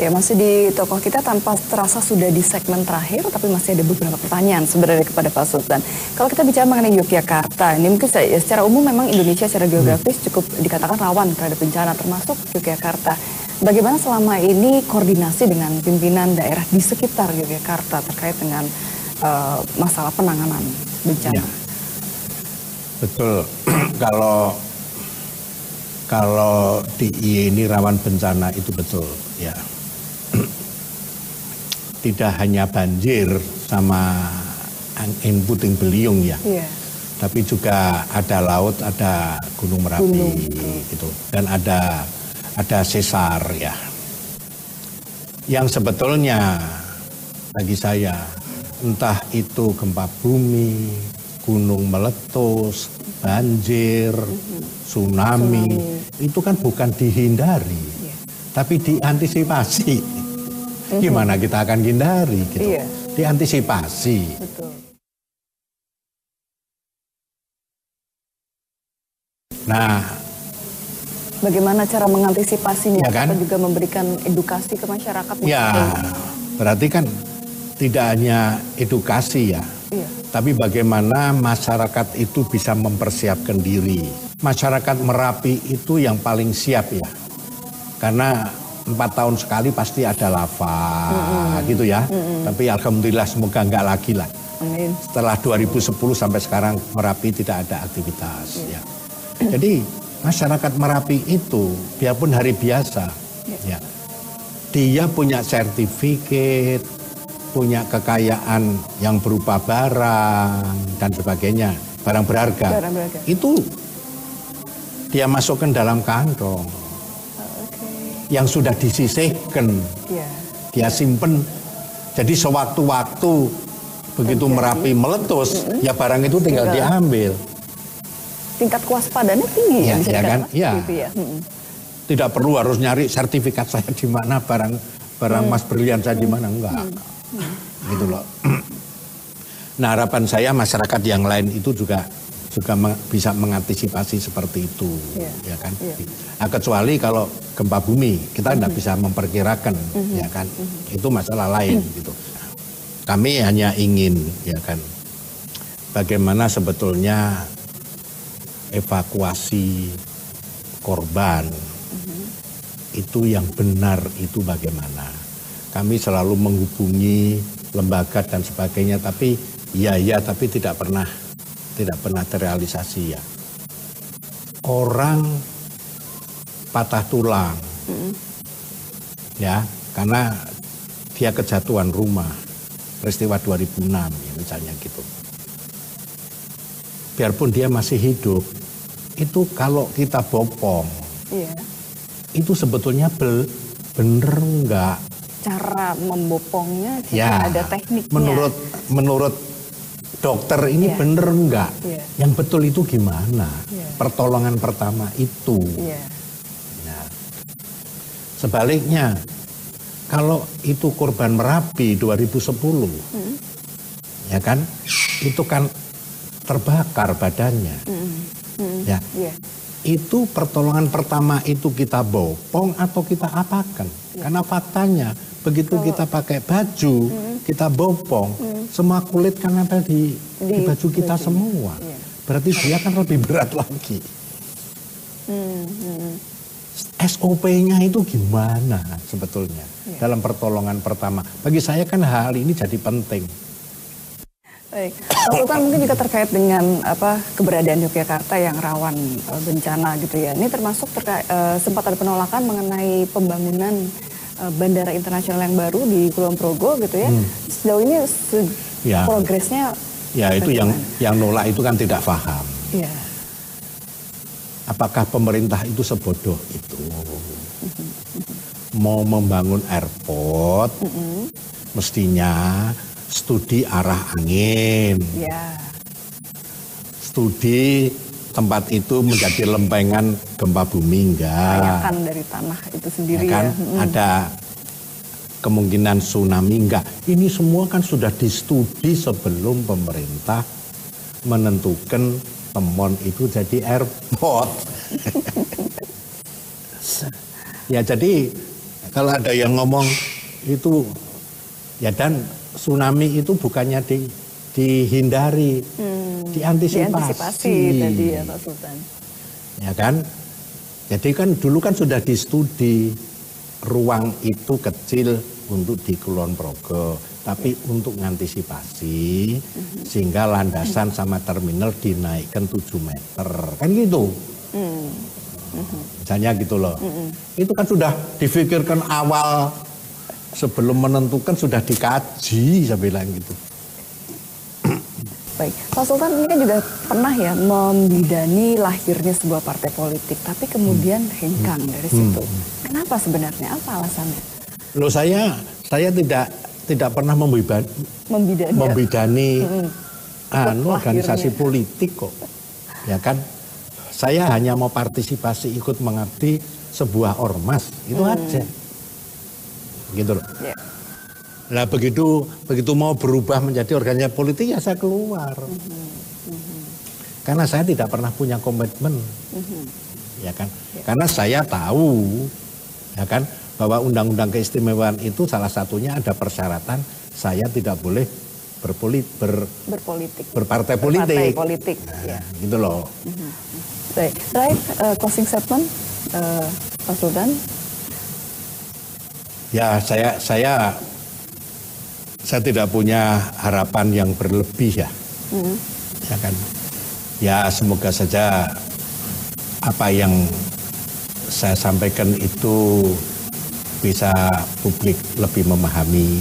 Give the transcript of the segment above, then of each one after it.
Ya, masih di tokoh kita tanpa terasa sudah di segmen terakhir, tapi masih ada beberapa pertanyaan sebenarnya kepada Pak Sultan. Kalau kita bicara mengenai Yogyakarta, ini mungkin secara umum memang Indonesia secara geografis cukup dikatakan rawan terhadap bencana, termasuk Yogyakarta. Bagaimana selama ini koordinasi dengan pimpinan daerah di sekitar Yogyakarta terkait dengan masalah penanganan bencana? Ya, betul. Kalau DIY ini rawan bencana itu betul, ya. Tidak hanya banjir sama angin puting beliung ya, tapi juga ada laut, ada gunung Merapi, gitu, dan ada sesar ya. Yang sebetulnya bagi saya entah itu gempa bumi, gunung meletus, banjir, tsunami, itu kan bukan dihindari, tapi diantisipasi. Gimana kita akan hindari gitu? Diantisipasi. Betul. Nah, bagaimana cara mengantisipasinya? Ya kan? Atau juga memberikan edukasi ke masyarakat? Ya, berarti kan tidak hanya edukasi ya, tapi bagaimana masyarakat itu bisa mempersiapkan diri. Masyarakat Merapi itu yang paling siap ya, karena 4 tahun sekali pasti ada lava gitu ya. Tapi alhamdulillah semoga enggak lagi lah. Amin. Setelah 2010 sampai sekarang Merapi tidak ada aktivitas ya. Jadi masyarakat Merapi itu biarpun hari biasa ya, dia punya sertifikat, punya kekayaan yang berupa barang dan sebagainya, barang berharga. Itu dia masukkan dalam kantong yang sudah disisihkan, dia simpen. Jadi sewaktu-waktu begitu Merapi meletus, ya barang itu tinggal diambil. Tingkat kewaspadaannya tinggi ya, bisa kan? Ya. Gitu ya. Tidak perlu harus nyari sertifikat saya di mana, barang emas berlian saya di mana, enggak. Gitu loh. Nah, harapan saya masyarakat yang lain itu juga bisa mengantisipasi seperti itu, ya kan? Nah, kecuali kalau gempa bumi kita tidak bisa memperkirakan, ya kan? Itu masalah lain gitu. Kami hanya ingin, ya kan, bagaimana sebetulnya evakuasi korban itu yang benar itu bagaimana? Kami selalu menghubungi lembaga dan sebagainya, tapi tapi tidak pernah terrealisasi ya. Orang patah tulang, ya, karena dia kejatuhan rumah, peristiwa 2006 ya, misalnya gitu. Biarpun dia masih hidup, itu kalau kita bopong, itu sebetulnya bener enggak? Cara membopongnya juga ada tekniknya. Menurut dokter ini bener enggak? Yang betul itu gimana? Pertolongan pertama itu. Nah, sebaliknya, kalau itu korban Merapi 2010, ya kan, itu kan terbakar badannya, ya. Itu pertolongan pertama itu kita bopong atau kita apakan? Karena faktanya begitu kita pakai baju, kita bopong, semua kulit kan nempel di baju kita semua. Berarti dia kan lebih berat lagi. SOP-nya itu gimana sebetulnya dalam pertolongan pertama? Bagi saya kan hal ini jadi penting. Baik, Pak Sultan mungkin juga terkait dengan keberadaan Yogyakarta yang rawan bencana gitu ya. Ini termasuk sempat ada penolakan mengenai pembangunan bandara internasional yang baru di Kulon Progo gitu ya. Sejauh ini progresnya. Ya itu yang nolak itu kan tidak paham. Apakah pemerintah itu sebodoh itu? Mau membangun airport, mestinya studi arah angin, studi tempat itu menjadi lempengan gempa bumi enggak, layakan dari tanah itu sendiri ya kan? Ada kemungkinan tsunami enggak. Ini semua kan sudah distudi sebelum pemerintah menentukan Temon itu jadi airport. Ya jadi Kalau ada yang ngomong itu ya, dan tsunami itu bukannya dihindari, diantisipasi tadi ya Pak Sultan. Ya kan? Jadi kan dulu kan sudah di-studi ruang itu kecil untuk di Kulon Progo, tapi untuk mengantisipasi sehingga landasan sama terminal dinaikkan 7 meter, kan gitu. Misalnya gitu loh. Itu kan sudah difikirkan awal sebelum menentukan, sudah dikaji, saya bilang gitu. Baik, Pak Sultan ini kan juga pernah ya membidani lahirnya sebuah partai politik, tapi kemudian hengkang dari situ. Kenapa sebenarnya? Apa alasannya? Loh, saya tidak pernah membidani organisasi politik kok, ya kan? Saya hanya mau partisipasi, ikut mengabdi sebuah ormas, itu aja, gitu loh. Yeah. Nah begitu mau berubah menjadi organisasi politik ya saya keluar, karena saya tidak pernah punya komitmen, ya kan? Karena saya tahu, ya kan, bahwa undang-undang keistimewaan itu salah satunya ada persyaratan saya tidak boleh berpartai politik. Nah, ya. Gitu loh. Baik, terakhir closing statement Pak Sultan. Ya saya tidak punya harapan yang berlebih ya, ya kan. Ya semoga saja apa yang saya sampaikan itu bisa publik lebih memahami.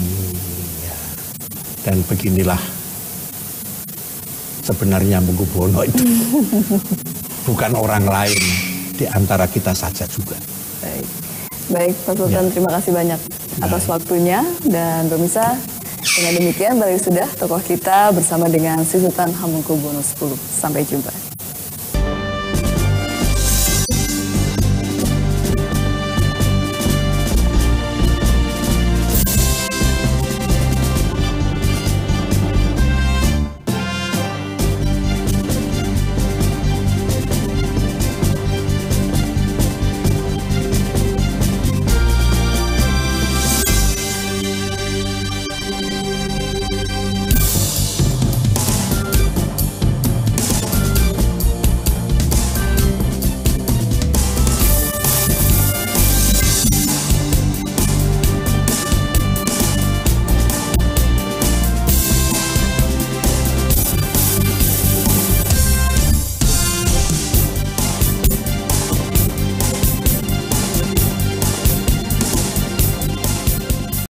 Ya. Dan beginilah sebenarnya Hamengkubuwono itu bukan orang lain, di antara kita saja juga. Baik Pak Sultan, terima kasih banyak atas waktunya, dan pemirsa. Dengan demikian, balik sudah tokoh kita bersama dengan Sri Sultan Hamengkubuwono X. Sampai jumpa.